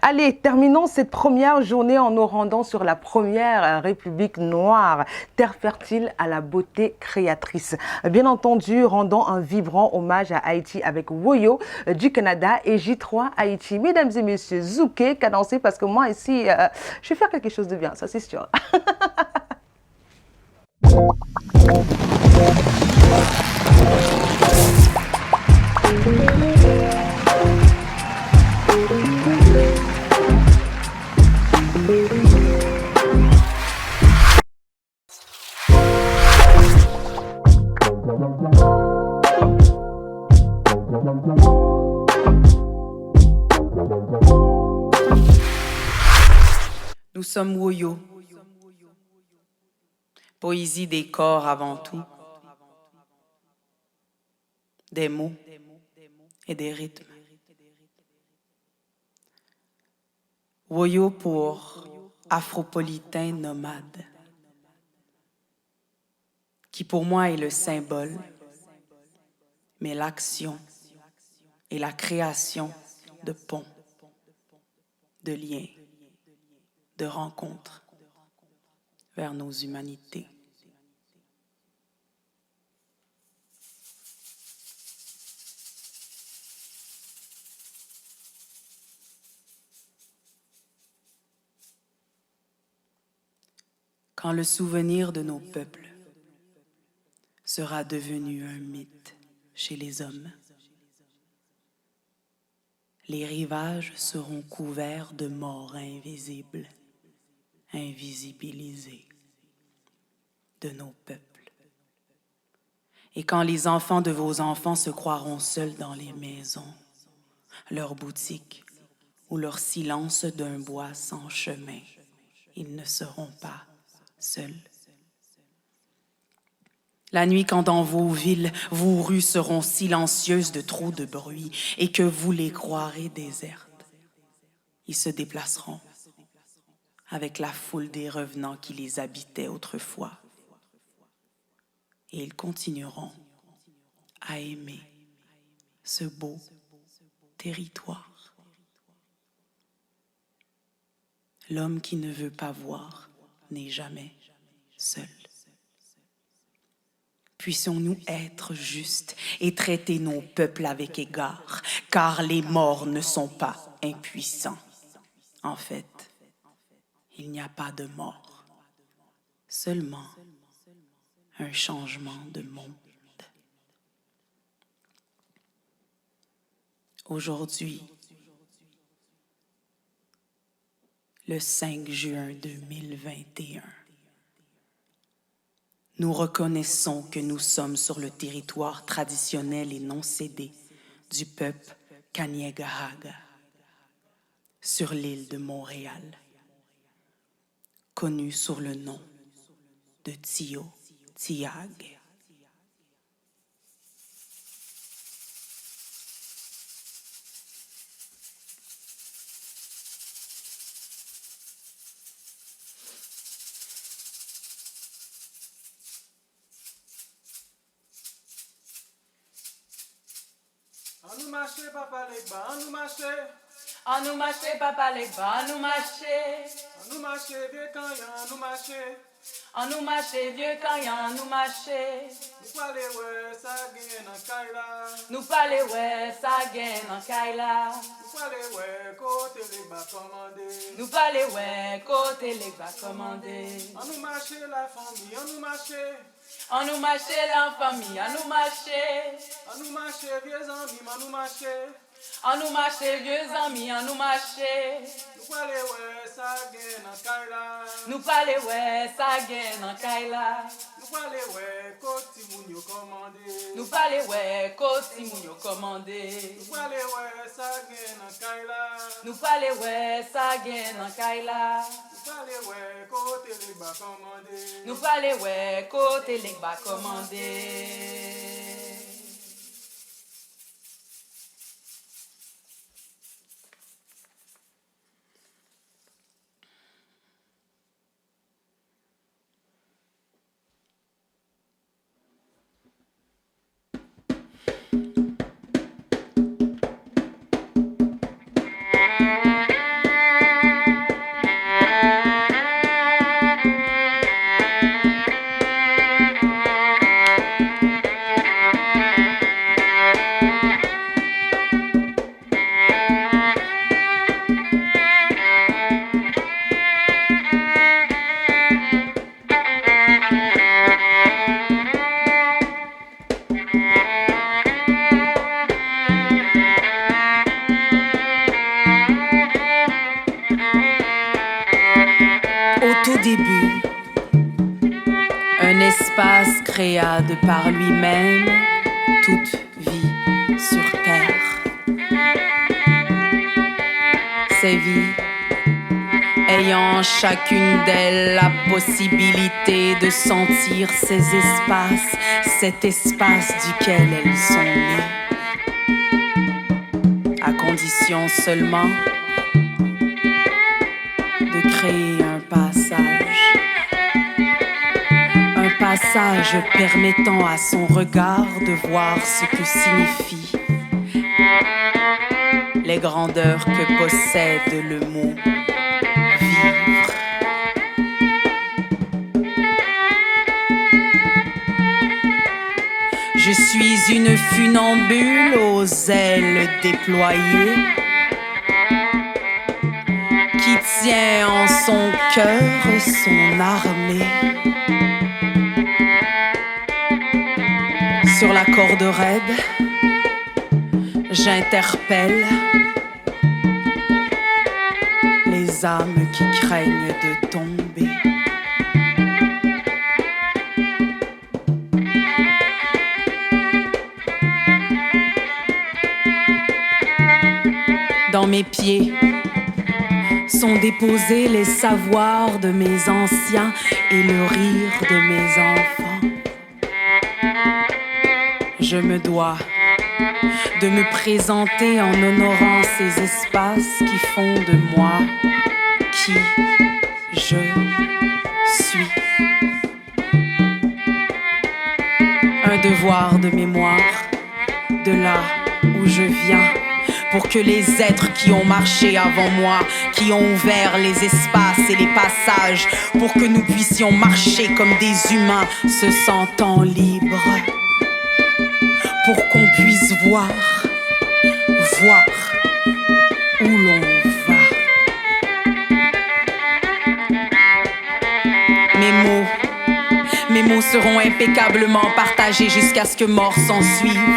Allez, terminons cette première journée en nous rendant sur la première République noire, terre fertile à la beauté créatrice. Bien entendu, rendons un vibrant hommage à Haïti avec Woyo du Canada et J3 Haïti. Mesdames et messieurs, Zouké, cadencé parce que moi ici, je vais faire quelque chose de bien, ça c'est sûr. Nous sommes Woyo, poésie des corps avant tout, des mots et des rythmes. Woyo pour afropolitain nomade, qui pour moi est le symbole, mais l'action et la création de ponts, de liens, de rencontres vers nos humanités. Quand le souvenir de nos peuples sera devenu un mythe chez les hommes, les rivages seront couverts de morts invisibles, invisibilisés de nos peuples. Et quand les enfants de vos enfants se croiront seuls dans les maisons, leurs boutiques ou leur silence d'un bois sans chemin, ils ne seront pas seuls. La nuit, quand dans vos villes, vos rues seront silencieuses de trop de bruit et que vous les croirez désertes, ils se déplaceront avec la foule des revenants qui les habitaient autrefois. Et ils continueront à aimer ce beau territoire. L'homme qui ne veut pas voir n'est jamais seul. Puissions-nous être justes et traiter nos peuples avec égard, car les morts ne sont pas impuissants. En fait, il n'y a pas de mort, seulement un changement de monde. Aujourd'hui, le 5 juin 2021, nous reconnaissons que nous sommes sur le territoire traditionnel et non cédé du peuple Kanien'kehá:ka, sur l'île de Montréal, connu sous le nom de Tiohtià:ke. Anou marché, papa Legba, anou marché. Anou marché, papa Legba, anou marché. Anou marché, vieux Kanyan, anou marché. Anou marché, vieux Kanyan, anou marché. Nous parler ouais, ça gagne dans Kaila. Nous parler ouais, ça gagne en Kaila. Nous parler ouais, côté Legba commandé. Nous parler ouais, côté Legba commandé. Anou marché la famille, anou marché. Anou marché la famille, anou marché. Anou marché, vieux amis, anou marché. Anou marché, vieux amis, anou marché. Nous parler ouais, ça gagne dans Kaila. Nous parler ouais, ça gagne en Kaila. Nous parler ouais, côté Mounio commandé. Nous parler ouais, côté Mounio commandé. Nous parler ouais, ça gagne dans Kaila. Nous parler ouais, ça gagne en Kaila. Nous parler ouais, côté Legba commandé. Nous parler ouais, côté Legba commandé. tout début, un espace créa de par lui-même toute vie sur terre. Ces vies ayant chacune d'elles la possibilité de sentir ces espaces, cet espace duquel elles sont nées, à condition seulement de créer un passage permettant à son regard de voir ce que signifient les grandeurs que possède le mot vivre. Je suis une funambule aux ailes déployées qui tient en son cœur son armée. Sur la corde raide, j'interpelle les âmes qui craignent de tomber. Dans mes pieds sont déposés les savoirs de mes anciens et le rire de mes enfants. Je me dois de me présenter en honorant ces espaces qui font de moi qui je suis. Un devoir de mémoire de là où je viens, pour que les êtres qui ont marché avant moi, qui ont ouvert les espaces et les passages, pour que nous puissions marcher comme des humains se sentant libres. Pour qu'on puisse voir où l'on va. Mes mots seront impeccablement partagés jusqu'à ce que mort s'ensuive,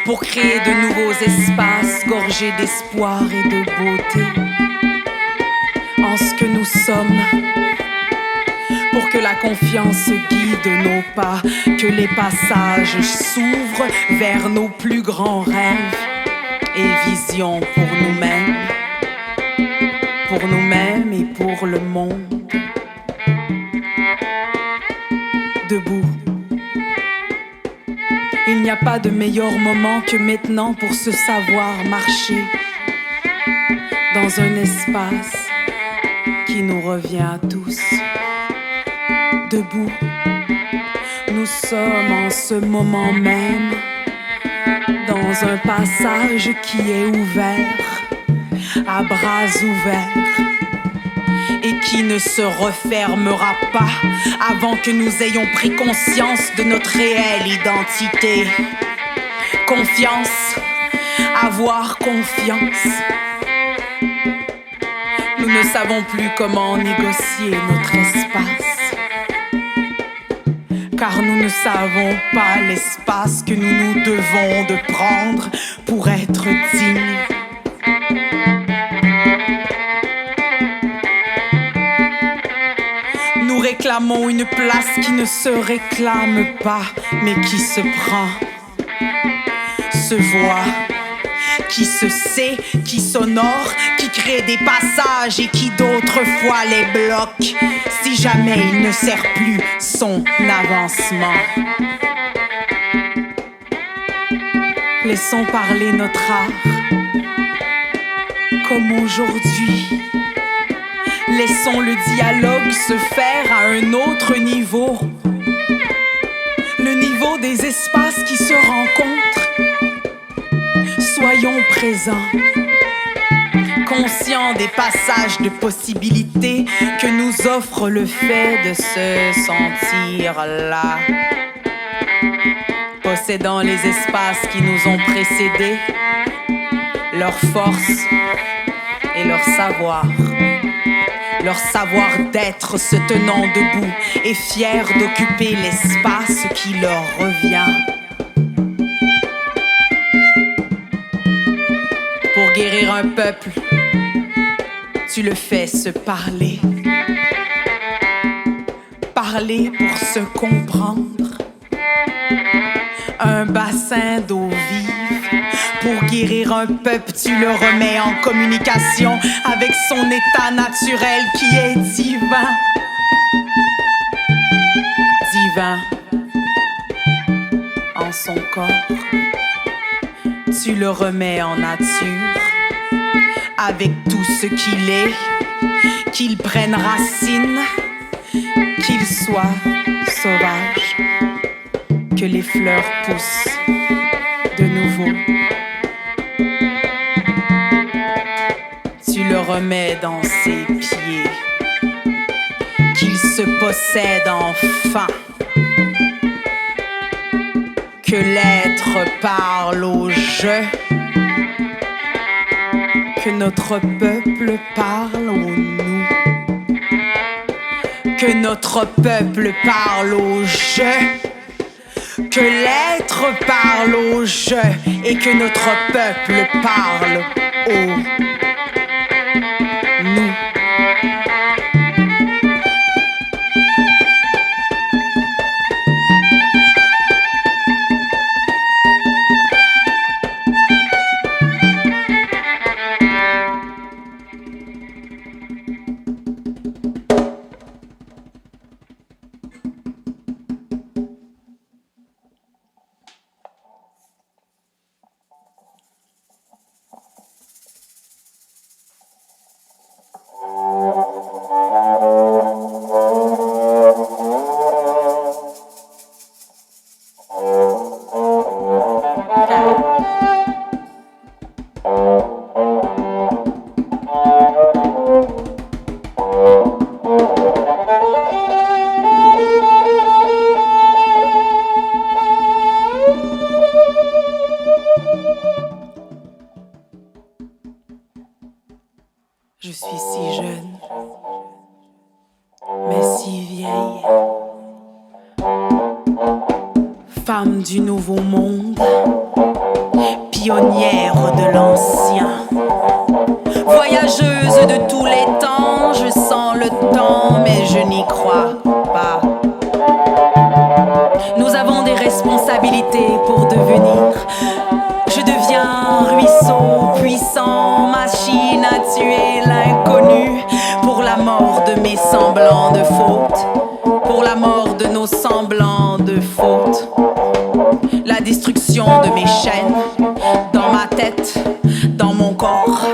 pour créer de nouveaux espaces gorgés d'espoir et de beauté en ce que nous sommes. Pour que la confiance guide nos pas, que les passages s'ouvrent vers nos plus grands rêves et visions pour nous-mêmes et pour le monde. Debout. Il n'y a pas de meilleur moment que maintenant pour se savoir marcher dans un espace qui nous revient à tous. Debout, nous sommes en ce moment même dans un passage qui est ouvert, à bras ouverts, et qui ne se refermera pas avant que nous ayons pris conscience de notre réelle identité. Confiance, avoir confiance. Nous ne savons plus comment négocier notre espace, car nous ne savons pas l'espace que nous nous devons de prendre pour être dignes. Nous réclamons une place qui ne se réclame pas, mais qui se prend, se voit, qui se sait, qui s'honore, qui crée des passages et qui d'autres fois les bloque, si jamais il ne sert plus son avancement. Laissons parler notre art, comme aujourd'hui. Laissons le dialogue se faire à un autre niveau, le niveau des espaces qui se rencontrent. Soyons présents, conscients des passages de possibilités que nous offre le fait de se sentir là, possédant les espaces qui nous ont précédés, leur force et leur savoir d'être se tenant debout et fiers d'occuper l'espace qui leur revient. Pour guérir un peuple, tu le fais se parler. parler pour se comprendre. Un bassin d'eau vive pour guérir un peuple, tu le remets en communication avec son état naturel qui est divin. Divin en son corps, tu le remets en nature avec tout ce qu'il est, qu'il prenne racine, qu'il soit sauvage, que les fleurs poussent de nouveau. Tu le remets dans ses pieds, qu'il se possède enfin, que l'être parle au je, que notre peuple parle au nous, que notre peuple parle au je, que l'être parle au je et que notre peuple parle au nous. Je suis si jeune, mais si vieille. Femme du nouveau monde, pionnière de l'ancien. Voyageuse de tous les temps, je sens le temps, mais je n'y crois pas. Nous avons des responsabilités pour devenir. Je deviens ruisseau puissant, machine à tuer l'inconnu. Pour la mort de mes semblants de faute, pour la mort de nos semblants de faute. La destruction de mes chaînes, dans ma tête, dans mon corps.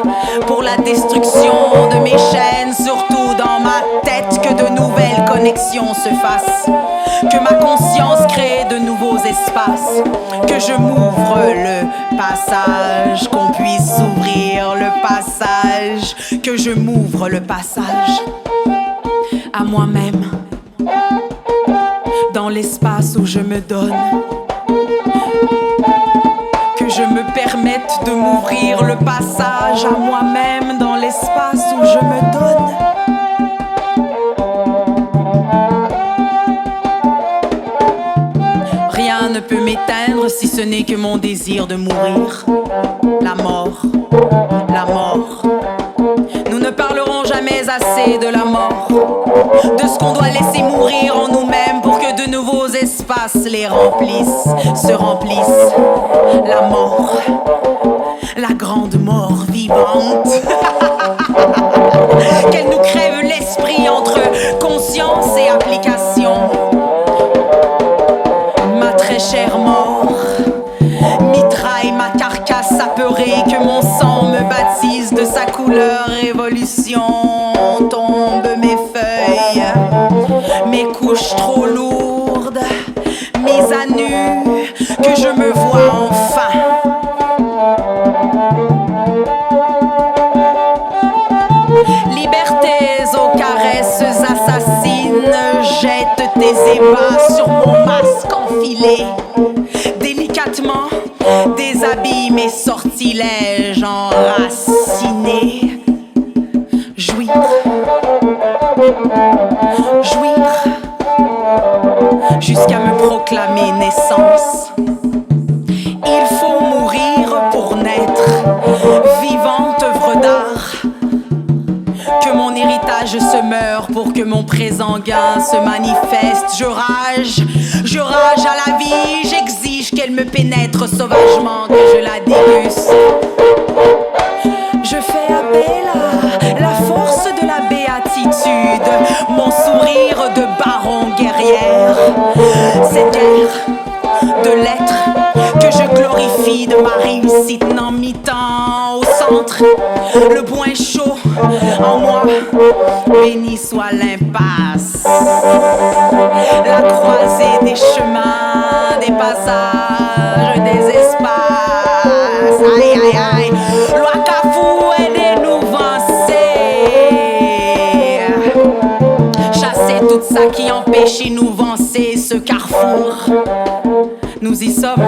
Pour la destruction de mes chaînes, surtout dans ma tête. Que de nouvelles connexions se fassent, que ma conscience crée de nouveaux espaces, que je m'ouvre le passage, qu'on puisse ouvrir le passage, que je m'ouvre le passage à moi-même, dans l'espace où je me donne, que je me permette de m'ouvrir le passage à moi-même, dans l'espace où je me donne. Rien ne peut m'éteindre si ce n'est que mon désir de mourir. La mort, la mort. Nous ne parlerons jamais assez de la mort, de ce qu'on doit laisser mourir en nous-mêmes pour que de nouveaux espaces les remplissent, se remplissent. La mort, la grande mort vivante. Qu'elle nous crève l'esprit entre conscience et application. Ma très chère mort, mitraille ma carcasse apeurée, que mon sang me baptise de sa couleur révolution. Tombent mes feuilles, mes couches trop lourdes, mises à nu, que je me vois enfin. Libertés aux caresses assassines, jette tes ébats sur mon masque enfilé. Délicatement, déshabille mes sortilèges enracinés. Jouir, jouir, jusqu'à me proclamer naissance. Il faut mourir pour naître, vivante œuvre d'art. Que mon héritage Je se meurs pour que mon présent gain se manifeste. Je rage à la vie. J'exige qu'elle me pénètre sauvagement, que je la déguste. Je fais appel à la force de la béatitude, mon sourire de baron guerrière. Cette guerre de lettres que je glorifie de ma réussite n'en mi-temps au centre. Le point chaud en moi, béni soit l'impasse. La croisée des chemins, des passages, des espaces. Aïe, aïe, aïe. Loi Kafou, aidez-nous avancer. Chasser tout ça qui empêche nous avancer ce carrefour. Nous y sommes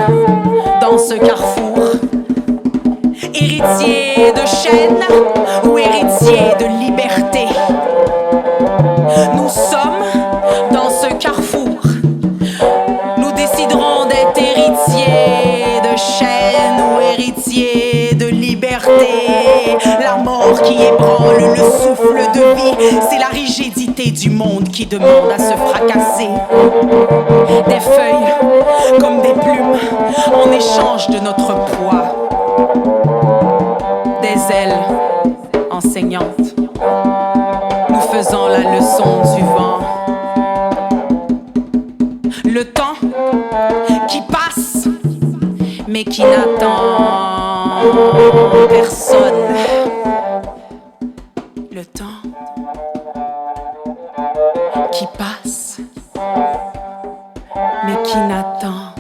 dans ce carrefour. Héritier de chaîne ou héritier de liberté. Nous sommes dans ce carrefour. Nous déciderons d'être héritiers de chaîne ou héritiers de liberté. La mort qui ébranle le souffle de vie, c'est la rigidité du monde qui demande à se fracasser. Des feuilles comme des plumes en échange de notre poids. Des ailes enseignantes, nous faisons la leçon du vent. Le temps qui passe, mais qui n'attend personne. Le temps qui passe, mais qui n'attend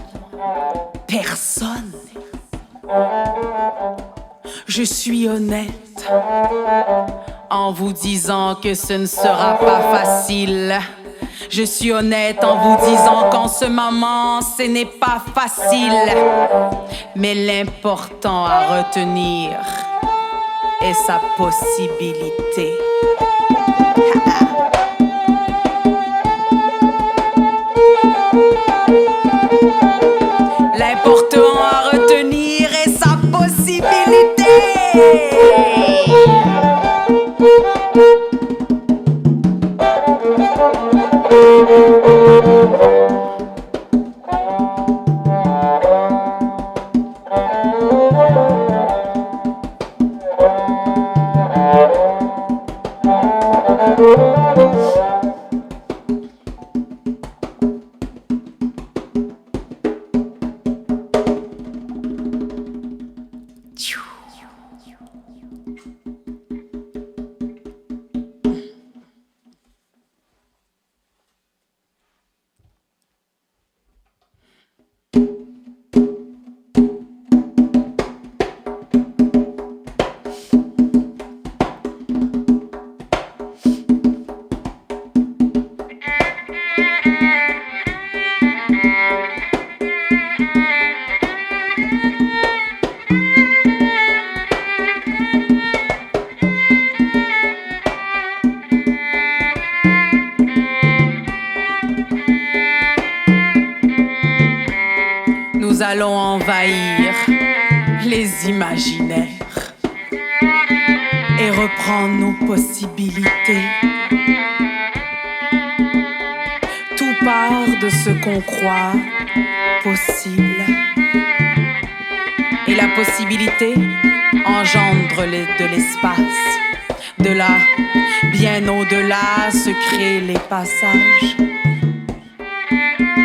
personne. Je suis honnête en vous disant que ce ne sera pas facile. Je suis honnête en vous disant qu'en ce moment, ce n'est pas facile. Mais l'important à retenir est sa possibilité. L'important à retenir est sa possibilité. Nous allons envahir les imaginaires et reprendre nos possibilités. Tout part de ce qu'on croit possible. Et la possibilité engendre de l'espace. De là, bien au-delà, se créent les passages.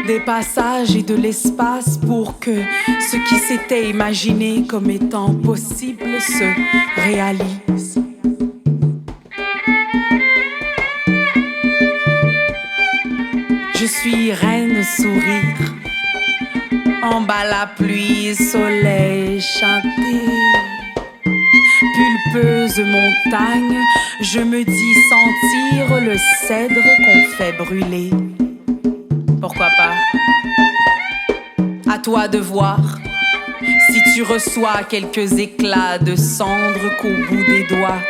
Des passages et de l'espace pour que ce qui s'était imaginé comme étant possible se réalise. Je suis reine sourire, en bas la pluie, soleil chanté. Pulpeuse montagne, je me dis sentir le cèdre qu'on fait brûler. Pourquoi pas? À toi de voir si tu reçois quelques éclats de cendre qu'au bout des doigts,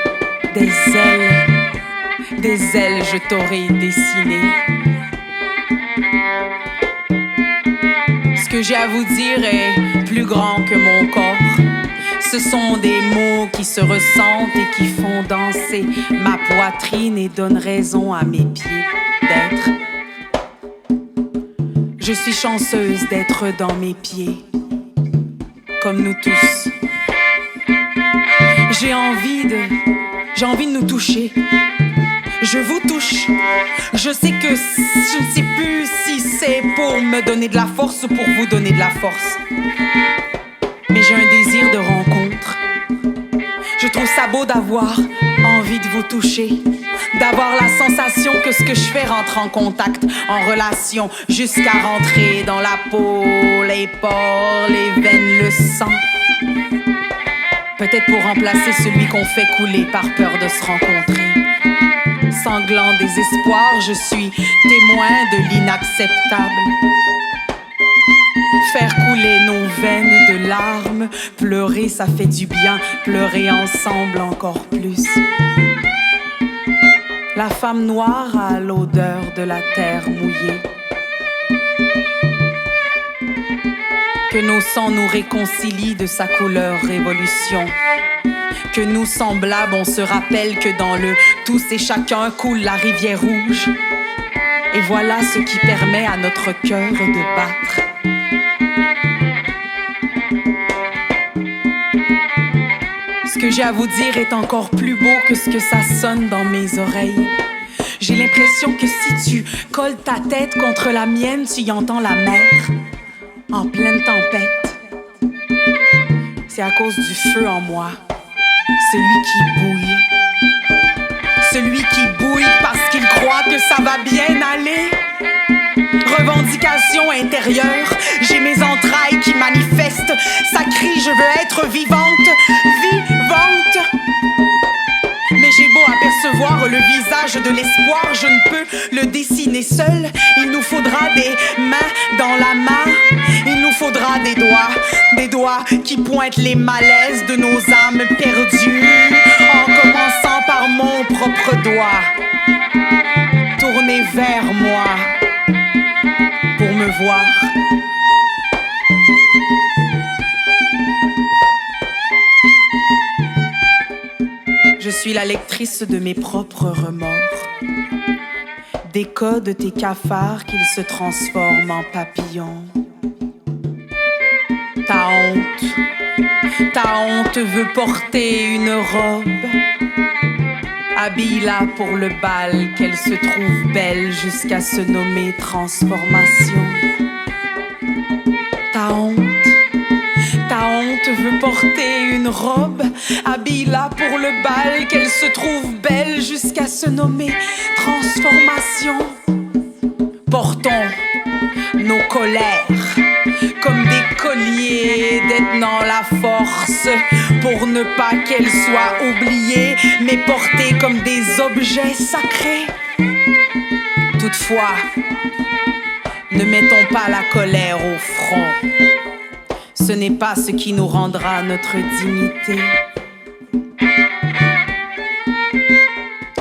des ailes je t'aurai dessinées. Ce que j'ai à vous dire est plus grand que mon corps. Ce sont des mots qui se ressentent et qui font danser ma poitrine et donnent raison à mes pieds d'être. Je suis chanceuse d'être dans mes pieds, comme nous tous. J'ai envie de nous toucher. Je vous touche. Je sais que je ne sais plus si c'est pour me donner de la force ou pour vous donner de la force. Mais j'ai un désir de rencontre. Je trouve ça beau d'avoir envie de vous toucher, d'avoir la sensation que ce que je fais rentre en contact, en relation, jusqu'à rentrer dans la peau, les pores, les veines, le sang. Peut-être pour remplacer celui qu'on fait couler par peur de se rencontrer. Sanglant désespoir, je suis témoin de l'inacceptable. Faire couler nos veines de larmes, pleurer ça fait du bien, pleurer ensemble encore plus. La femme noire a l'odeur de la terre mouillée. Que nos sangs nous réconcilient de sa couleur révolution. Que nous semblables, on se rappelle que dans le tous et chacun coule la rivière rouge. Et voilà ce qui permet à notre cœur de battre. Ce que j'ai à vous dire est encore plus beau que ce que ça sonne dans mes oreilles. J'ai l'impression que si tu colles ta tête contre la mienne, tu y entends la mer en pleine tempête. C'est à cause du feu en moi, celui qui bouille. Celui qui bouille parce qu'il croit que ça va bien aller. Revendication intérieure, j'ai mes entrailles qui manifestent. Ça crie, je veux être vivante, vivante. Mais j'ai beau apercevoir le visage de l'espoir, je ne peux le dessiner seul. Il nous faudra des mains dans la main. Il nous faudra des doigts qui pointent les malaises de nos âmes perdues. En commençant par mon propre doigt, tourné vers moi pour me voir. Je suis la lectrice de mes propres remords. Décode tes cafards qu'ils se transforment en papillons. Ta honte veut porter une robe. Habille-la pour le bal, qu'elle se trouve belle jusqu'à se nommer transformation. Ta honte veut porter une robe. Habille-la pour le bal, qu'elle se trouve belle jusqu'à se nommer transformation. Portons nos colères comme des colliers détenant la force pour ne pas qu'elles soient oubliées, mais portées comme des objets sacrés. Toutefois, ne mettons pas la colère au front. Ce n'est pas ce qui nous rendra notre dignité.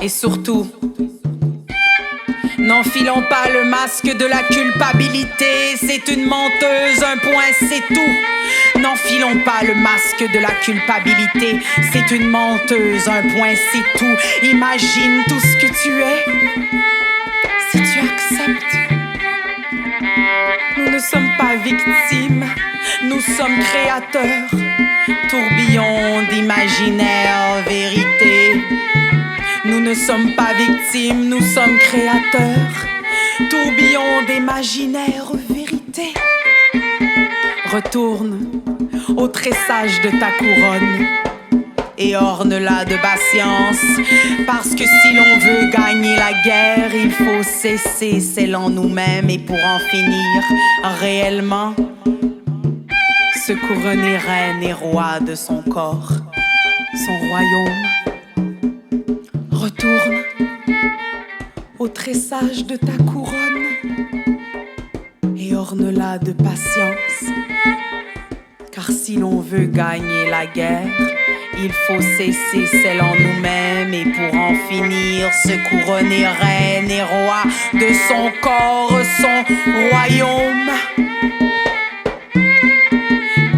Et surtout, n'enfilons pas le masque de la culpabilité. C'est une menteuse, un point, c'est tout. N'enfilons pas le masque de la culpabilité. C'est une menteuse, un point, c'est tout. Imagine tout ce que tu es. Si tu acceptes, nous ne sommes pas victimes, nous sommes créateurs. Tourbillon d'imaginaire vérité. Nous ne sommes pas victimes, nous sommes créateurs. Tourbillon d'imaginaire vérité. Retourne au tressage de ta couronne et orne-la de patience. Parce que si l'on veut gagner la guerre, il faut cesser celle en nous-mêmes. Et pour en finir réellement, se couronner reine et roi de son corps, son royaume. Retourne au tressage de ta couronne et orne-la de patience. Car si l'on veut gagner la guerre, il faut cesser celle en nous-mêmes. Et pour en finir, se couronner reine et roi de son corps, son royaume.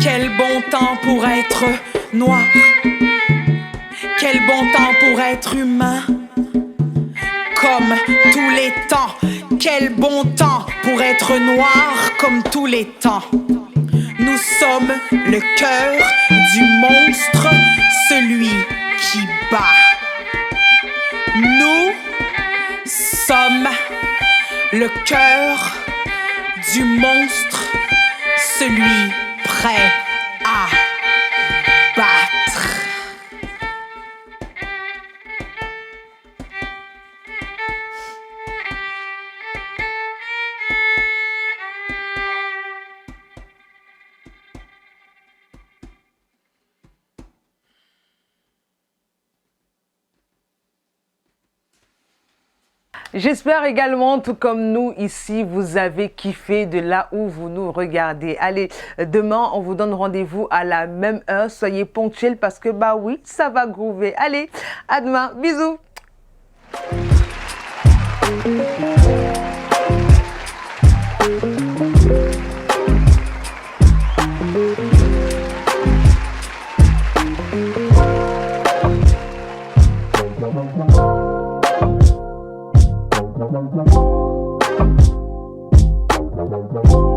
Quel bon temps pour être noir. Quel bon temps pour être humain. Comme tous les temps. Quel bon temps pour être noir comme tous les temps. Nous sommes le cœur du monstre, celui qui bat. Nous sommes le cœur du monstre, celui prêt à battre. J'espère également, tout comme nous ici, vous avez kiffé de là où vous nous regardez. Allez, demain, on vous donne rendez-vous à la même heure. Soyez ponctuels parce que, bah oui, ça va groover. Allez, à demain. Bisous. Wow.